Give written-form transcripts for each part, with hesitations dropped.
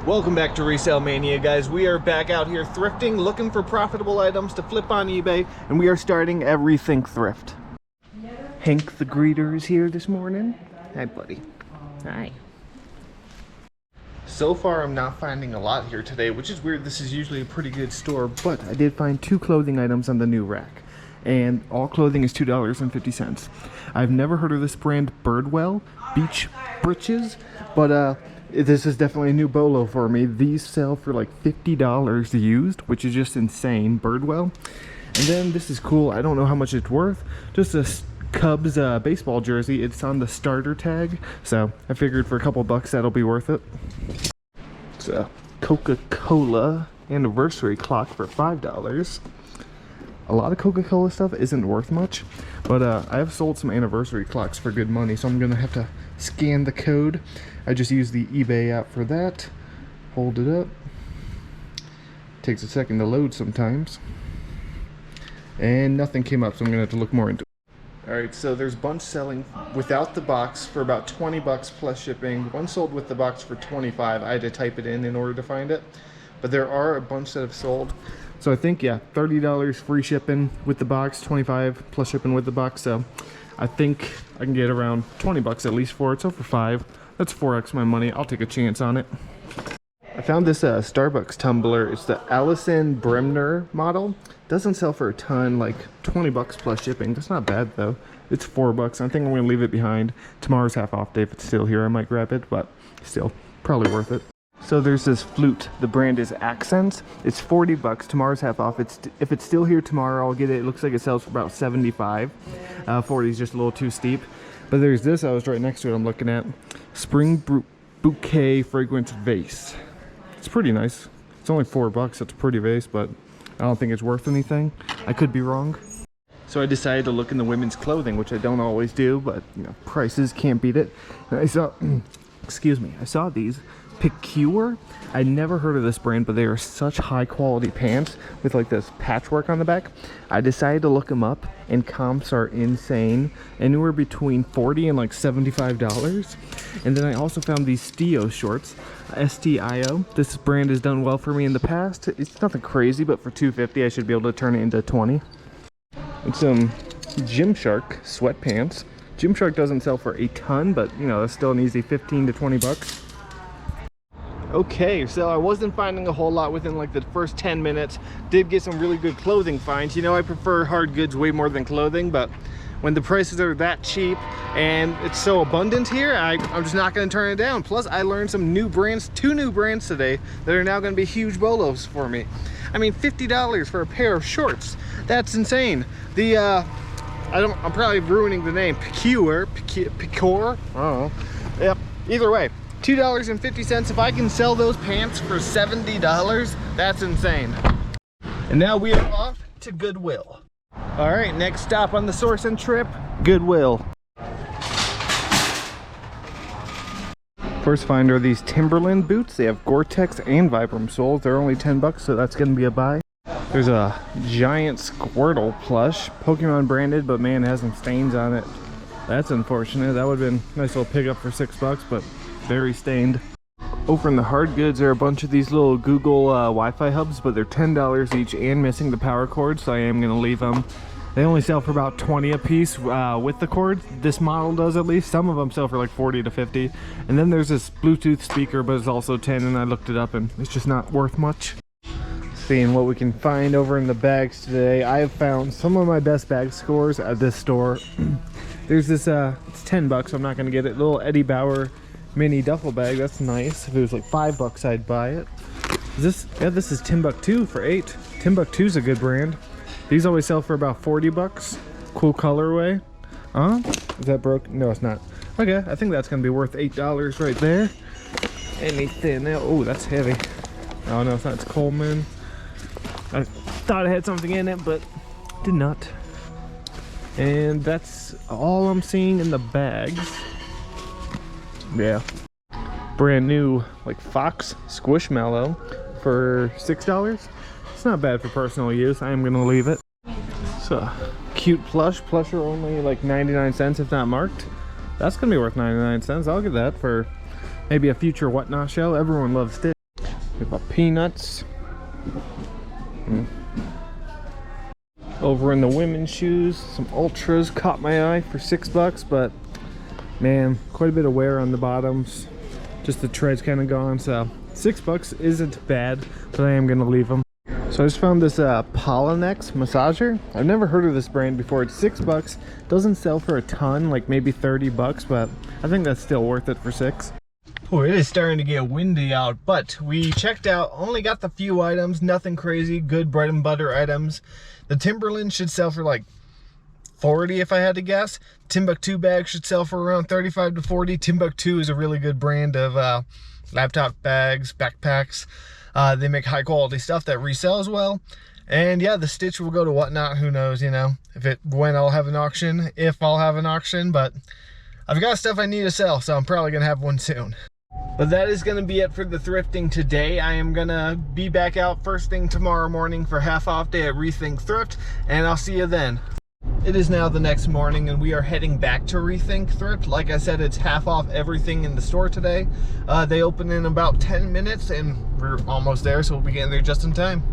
Welcome back to Resale Mania, guys. We are back out here thrifting, looking for profitable items to flip on eBay, and we are starting everything thrift. Hank the greeter is here this morning. Hi, buddy. Hi. So far, I'm not finding a lot here today, which is weird. This is usually a pretty good store, but I did find 2 clothing items on the new rack, and all clothing is $2.50. I've never heard of this brand, Birdwell Beach Breeches, but this is definitely a new bolo for me. These sell for like $50 used, which is just insane. Birdwell. And then this is cool. I don't know how much it's worth. Just a Cubs baseball jersey. It's on the starter tag, so I figured for a couple bucks that'll be worth it. It's a Coca-Cola anniversary clock for $5. A lot of Coca-Cola stuff isn't worth much, but I have sold some anniversary clocks for good money, so I'm gonna have to scan the code. I just use the eBay app for that. Hold it up. Takes a second to load sometimes. And nothing came up, so I'm gonna have to look more into it. Alright, so there's a bunch selling without the box for about 20 bucks plus shipping. One sold with the box for 25. I had to type it in order to find it. But there are a bunch that have sold. So I think, yeah, $30 free shipping with the box, 25 plus shipping with the box. So I think I can get around 20 bucks at least for it. So for 5, that's 4x my money. I'll take a chance on it. I found this Starbucks tumbler. It's the Allison Bremner model. Doesn't sell for a ton, like 20 bucks plus shipping. That's not bad though. It's 4 bucks. I think I'm gonna leave it behind. Tomorrow's half off day. If it's still here, I might grab it, but still probably worth it. So there's this flute. The brand is Accents. It's 40 bucks. Tomorrow's half off. If it's still here tomorrow, I'll get it. It looks like it sells for about 75. 40 is just a little too steep. But there's this. I was right next to it. I'm looking at Spring Bouquet Fragrance Vase. It's pretty nice. It's only 4 bucks. It's a pretty vase, but I don't think it's worth anything. I could be wrong. So I decided to look in the women's clothing, which I don't always do, but you know, prices can't beat it. And I saw, excuse me, I saw these. Picure. I never heard of this brand, but they are such high quality pants with like this patchwork on the back. I decided to look them up, and comps are insane, anywhere between $40 and like $75. And then I also found these Stio shorts, STIO. This brand has done well for me in the past. It's nothing crazy, but for $2.50 I should be able to turn it into 20. And some Gymshark sweatpants. Gymshark doesn't sell for a ton, but you know, that's still an easy 15 to 20 bucks. Okay, so I wasn't finding a whole lot within like the first 10 minutes. Did get some really good clothing finds. You know, I prefer hard goods way more than clothing, but when the prices are that cheap and it's so abundant here, I'm just not going to turn it down. Plus, I learned some new brands, 2 new brands today that are now going to be huge bolos for me. I mean, $50 for a pair of shorts. That's insane. The I'm probably ruining the name. Picure. I don't know. Yep. Either way. $2.50. If I can sell those pants for $70, that's insane. And now we are off to Goodwill. All right, next stop on the sourcing trip, Goodwill. First find are these Timberland boots. They have Gore-Tex and Vibram soles. They're only 10 bucks, so that's gonna be a buy. There's a giant Squirtle plush, Pokemon branded, but man, it has some stains on it. That's unfortunate. That would have been a nice little pickup for 6 bucks, but very stained. Over in the hard goods, there are a bunch of these little Google Wi-Fi hubs, but they're $10 each and missing the power cord, so I am going to leave them. They only sell for about 20 a piece with the cord. This model does, at least. Some of them sell for like 40 to 50. And then there's this Bluetooth speaker, but it's also 10, and I looked it up and it's just not worth much. Seeing what we can find over in the bags today. I have found some of my best bag scores at this store. There's this it's 10 bucks, so I'm not going to get it. Little Eddie Bauer mini duffel bag. That's nice. If it was like 5 bucks, I'd buy it. This is Timbuktu for 8. Timbuktu's a good brand. These always sell for about 40 bucks. Cool colorway. Is that broke? No, it's not. Okay, I think that's gonna be worth $8 right there. Anything else? Oh, that's heavy. Oh no, it's not. It's Coleman. I thought it had something in it, but did not. And that's all I'm seeing in the bags. Yeah, brand new like Fox Squishmallow for $6. It's not bad for personal use. I am gonna leave it. It's a cute plush. Plush are only like 99 cents if not marked. That's gonna be worth 99 cents. I'll get that for maybe a future whatnot show. Everyone loves Stitch. We've got peanuts. Over in the women's shoes, some Ultras caught my eye for $6, but man, quite a bit of wear on the bottoms. Just the tread's kind of gone, so $6 isn't bad, but I am gonna leave them. So I just found this Pollinex massager. I've never heard of this brand before. It's $6. Doesn't sell for a ton, like maybe $30, but I think that's still worth it for $6. Oh, it is starting to get windy out, but we checked out, only got the few items, nothing crazy, good bread and butter items. The Timberland should sell for like 40 if I had to guess. Timbuk2 bag should sell for around 35 to 40. Timbuk2 is a really good brand of laptop bags, backpacks. They make high quality stuff that resells well. And yeah, the Stitch will go to Whatnot, who knows, you know, when I'll have an auction, if I'll have an auction, but I've got stuff I need to sell, so I'm probably gonna have one soon. But that is going to be it for the thrifting today. I am going to be back out first thing tomorrow morning for half off day at Rethink Thrift, and I'll see you then. It is now the next morning and we are heading back to Rethink Thrift. Like I said, it's half off everything in the store today. They open in about 10 minutes and we're almost there, so we'll be getting there just in time.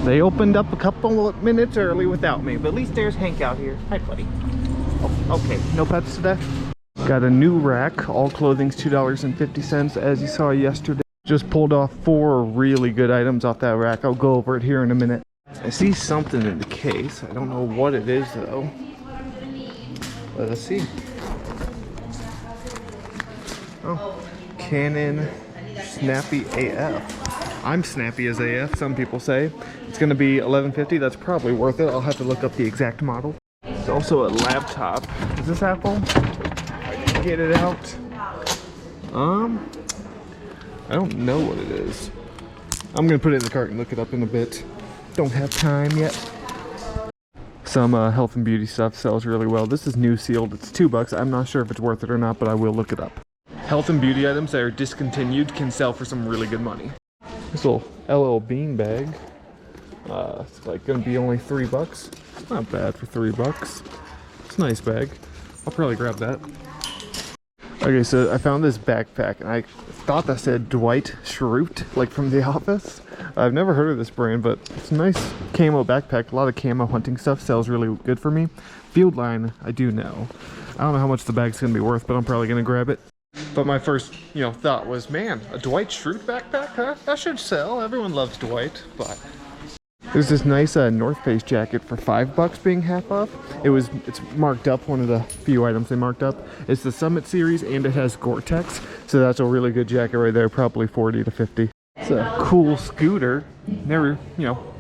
They opened up a couple minutes early without me, but at least there's Hank out here. Hi, buddy. Oh, okay, no pets today? Got a new rack. All clothing's $2.50, as you saw yesterday. Just pulled off 4 really good items off that rack. I'll go over it here in a minute. I see something in the case. I don't know what it is though. Let's see. Oh, Canon Snappy AF. I'm snappy as AF, some people say. It's gonna be $11.50. That's probably worth it. I'll have to look up the exact model. It's also a laptop. Is this Apple? Get it out. I don't know what it is. I'm gonna put it in the cart and look it up in a bit. Don't have time yet. Some health and beauty stuff sells really well. This is new sealed. It's $2. I'm not sure if it's worth it or not, but I will look it up. Health and beauty items that are discontinued can sell for some really good money. This little LL Bean bag. It's like gonna be only $3. Not bad for $3. It's a nice bag. I'll probably grab that. Okay, so I found this backpack and I thought that said Dwight Schrute, like from The Office. I've never heard of this brand, but it's a nice camo backpack. A lot of camo hunting stuff sells really good for me. Field line, I do know. I don't know how much the bag's gonna be worth, but I'm probably gonna grab it. But my first, thought was, man, a Dwight Schrute backpack, huh? That should sell. Everyone loves Dwight, but there's this nice North Face jacket for $5 being half off. It's marked up, one of the few items they marked up. It's the Summit series and it has Gore-Tex, so that's a really good jacket right there, probably 40 to 50. It's a cool scooter. Never,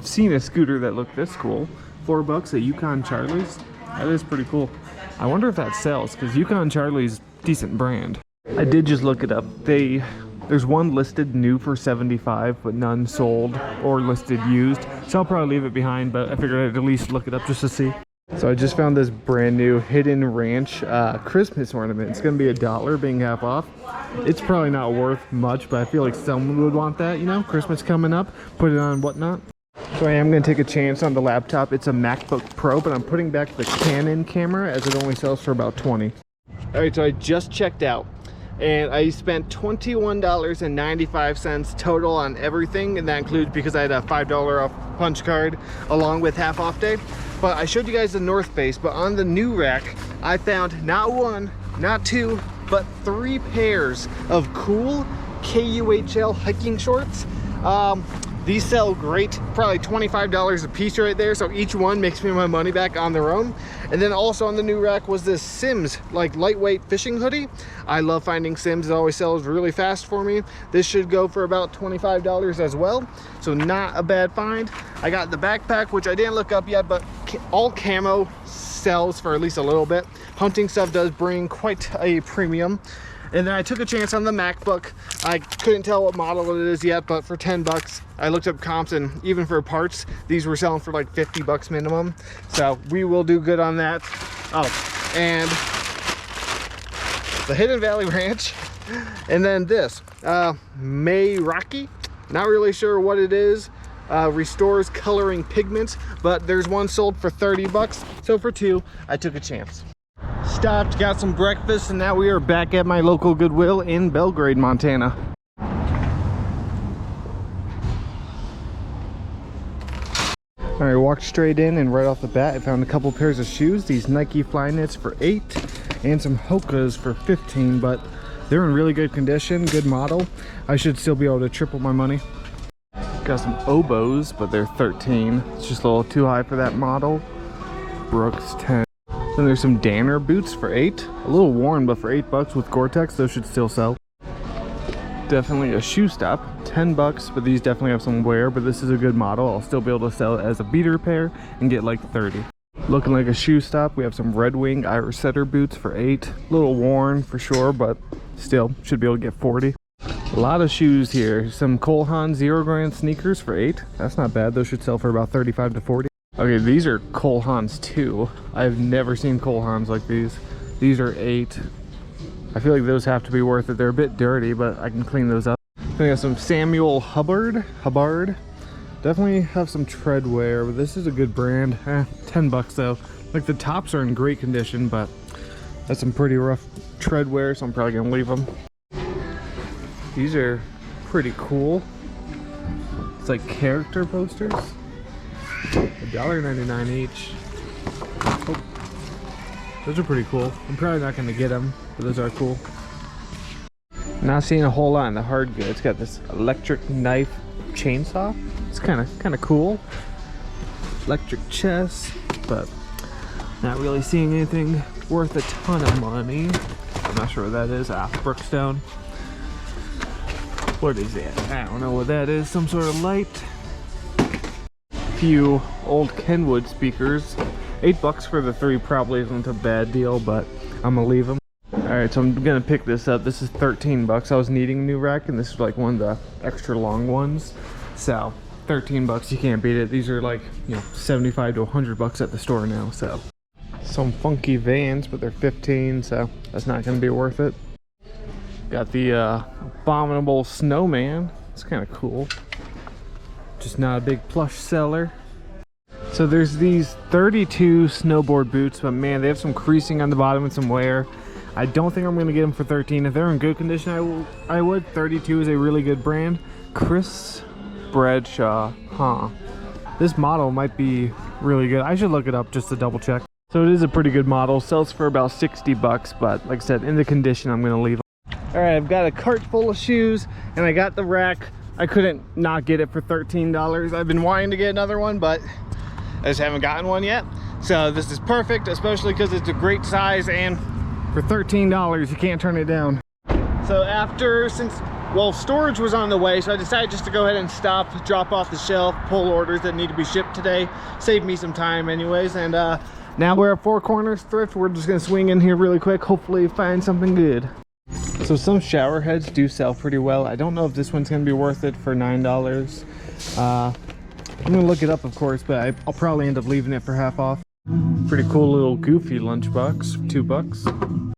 seen a scooter that looked this cool. $4 at Yukon Charlie's. That is pretty cool. I wonder if that sells, because Yukon Charlie's decent brand. I did just look it up. There's one listed new for $75, but none sold or listed used. So I'll probably leave it behind, but I figured I'd at least look it up just to see. So I just found this brand new Hidden Ranch Christmas ornament. It's gonna be $1 being half off. It's probably not worth much, but I feel like someone would want that, Christmas coming up, put it on Whatnot. So I am gonna take a chance on the laptop. It's a MacBook Pro, but I'm putting back the Canon camera as it only sells for about $20. All right, so I just checked out. And I spent $21.95 total on everything, and that includes, because I had a $5 off punch card along with half off day. But I showed you guys the North Face, but on the new rack I found not 1, not 2, but 3 pairs of cool KUHL hiking shorts. These sell great, probably $25 a piece right there, so each one makes me my money back on their own. And then also on the new rack was this Sims, like lightweight fishing hoodie. I love finding Sims, it always sells really fast for me. This should go for about $25 as well, so not a bad find. I got the backpack, which I didn't look up yet, but all camo sells for at least a little bit. Hunting stuff does bring quite a premium. And then I took a chance on the MacBook. I couldn't tell what model it is yet, but for $10, I looked up comps, and even for parts, these were selling for like $50 minimum. So we will do good on that. Oh, and the Hidden Valley Ranch. And then this, Mayraki. Not really sure what it is. Restores coloring pigments, but there's one sold for $30. So for 2, I took a chance. Stopped, got some breakfast, and now we are back at my local Goodwill in Belgrade, Montana. All right, walked straight in, and right off the bat I found a couple pairs of shoes. These Nike Flyknits for $8 and some Hoka's for $15, but they're in really good condition, good model. I should still be able to triple my money. Got some oboes, but they're $13. It's just a little too high for that model. Brooks, $10. Then there's some Danner boots for $8. A little worn, but for $8 with Gore-Tex, those should still sell. Definitely a shoe stop, $10, but these definitely have some wear, but this is a good model. I'll still be able to sell it as a beater pair and get like 30. Looking like a shoe stop, we have some Red Wing Irish Setter boots for $8. A little worn for sure, but still should be able to get 40. A lot of shoes here. Some Cole Haan 0 Grand sneakers for $8. That's not bad. Those should sell for about 35 to 40. Okay, these are Cole Haans too. I've never seen Cole Haans like these. These are $8. I feel like those have to be worth it. They're a bit dirty, but I can clean those up. We have some Samuel Hubbard. Definitely have some tread wear, but this is a good brand. $10 though. Like the tops are in great condition, but that's some pretty rough tread wear, so I'm probably gonna leave them. These are pretty cool. It's like character posters. $1.99 each. Oh. Those are pretty cool. I'm probably not gonna get them, but those are cool. Not seeing a whole lot in the hard goods. It's got this electric knife chainsaw. It's kind of cool. Electric chest, but not really seeing anything worth a ton of money. I'm not sure what that is. Brookstone. What is that? I don't know what that is. Some sort of light. Few old Kenwood speakers. $8 for the 3 probably isn't a bad deal, but I'm gonna leave them. Alright, so I'm gonna pick this up. This is $13. I was needing a new rack, and this is like one of the extra long ones. So $13, you can't beat it. These are like, you know, 75 to $100 at the store now. So some funky Vans, but they're 15, so that's not gonna be worth it. Got the abominable snowman. It's kind of cool. Just not a big plush seller. So there's these 32 snowboard boots, but man, they have some creasing on the bottom and some wear. I don't think I'm gonna get them for 13. If they're in good condition, I would. 32 is a really good brand. Chris Bradshaw, This model might be really good. I should look it up just to double check. So it is a pretty good model. Sells for about $60, but like I said, in the condition, I'm gonna leave them. All right, I've got a cart full of shoes, and I got the rack. I couldn't not get it for $13. I've been wanting to get another one, but I just haven't gotten one yet. So this is perfect, especially because it's a great size, and for $13, you can't turn it down. So well, storage was on the way, so I decided just to go ahead and stop, drop off the shelf, pull orders that need to be shipped today. Save me some time anyways, and now we're at Four Corners Thrift. We're just gonna swing in here really quick, hopefully find something good. So some shower heads do sell pretty well. I don't know if this one's gonna be worth it for $9. I'm gonna look it up, of course, but I'll probably end up leaving it for half off. Pretty cool little goofy lunchbox, $2.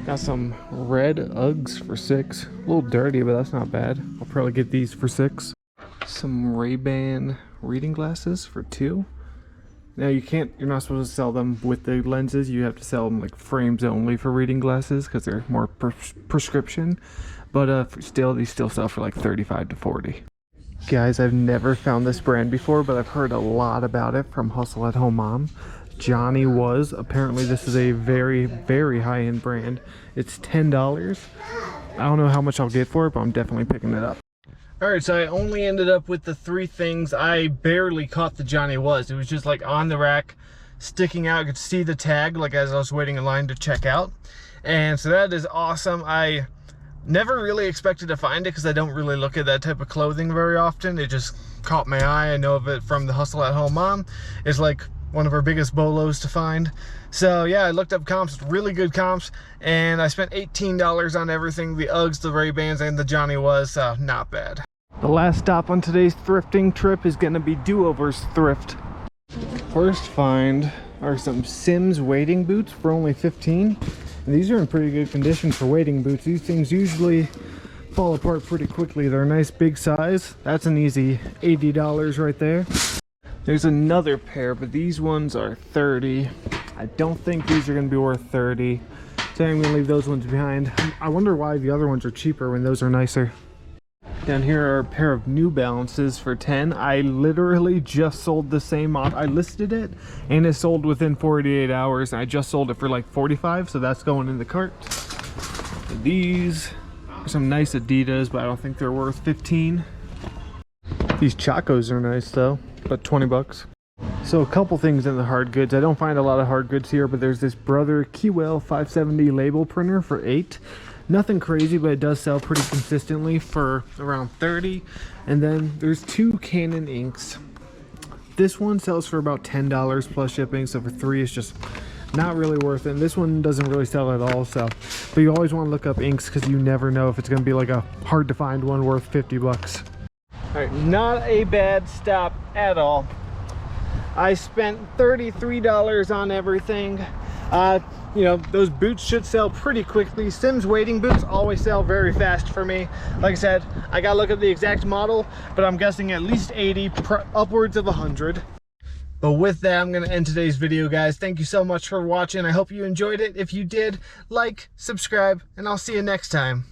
Got some red Uggs for $6. A little dirty, but that's not bad. I'll probably get these for $6. Some Ray-Ban reading glasses for $2. Now you're not supposed to sell them with the lenses. You have to sell them like frames only for reading glasses because they're more prescription. But still, these still sell for like 35 to 40. Guys, I've never found this brand before, but I've heard a lot about it from Hustle at Home Mom. Johnny Was. Apparently this is a very, very high-end brand. It's $10. I don't know how much I'll get for it, but I'm definitely picking it up. Alright, so I only ended up with the 3 things. I barely caught the Johnny Was. It was just like on the rack, sticking out. I could see the tag like as I was waiting in line to check out. And so that is awesome. I never really expected to find it because I don't really look at that type of clothing very often. It just caught my eye. I know of it from the Hustle at Home Mom. It's like one of our biggest bolos to find. So yeah, I looked up comps, really good comps, and I spent $18 on everything, the Uggs, the Ray-Bans, and the Johnny Was, so not bad. The last stop on today's thrifting trip is gonna be Doovers Thrift. First find are some Sims wading boots for only $15. And these are in pretty good condition for wading boots. These things usually fall apart pretty quickly. They're a nice big size. That's an easy $80 right there. There's another pair, but these ones are $30. I don't think these are gonna be worth $30. So I'm gonna leave those ones behind. I wonder why the other ones are cheaper when those are nicer. Down here are a pair of New Balances for 10. I literally just sold the same model. I listed it and it sold within 48 hours. I just sold it for like 45, so that's going in the cart. And these are some nice Adidas, but I don't think they're worth 15. These Chacos are nice though, but 20 bucks. So a couple things in the hard goods. I don't find a lot of hard goods here, but there's this Brother Keywell 570 label printer for 8. Nothing crazy, but it does sell pretty consistently for around 30. And then there's 2 Canon inks. This one sells for about $10 plus shipping, so for 3 it's just not really worth it. And this one doesn't really sell at all, so. But you always want to look up inks because you never know if it's going to be like a hard to find one worth 50 bucks. All right, not a bad stop at all. I spent $33 on everything. You know, those boots should sell pretty quickly. Sims wading boots always sell very fast for me. Like I said, I gotta look up the exact model, but I'm guessing at least 80, upwards of 100. But with that, I'm gonna end today's video, guys. Thank you so much for watching. I hope you enjoyed it. If you did, like, subscribe, and I'll see you next time.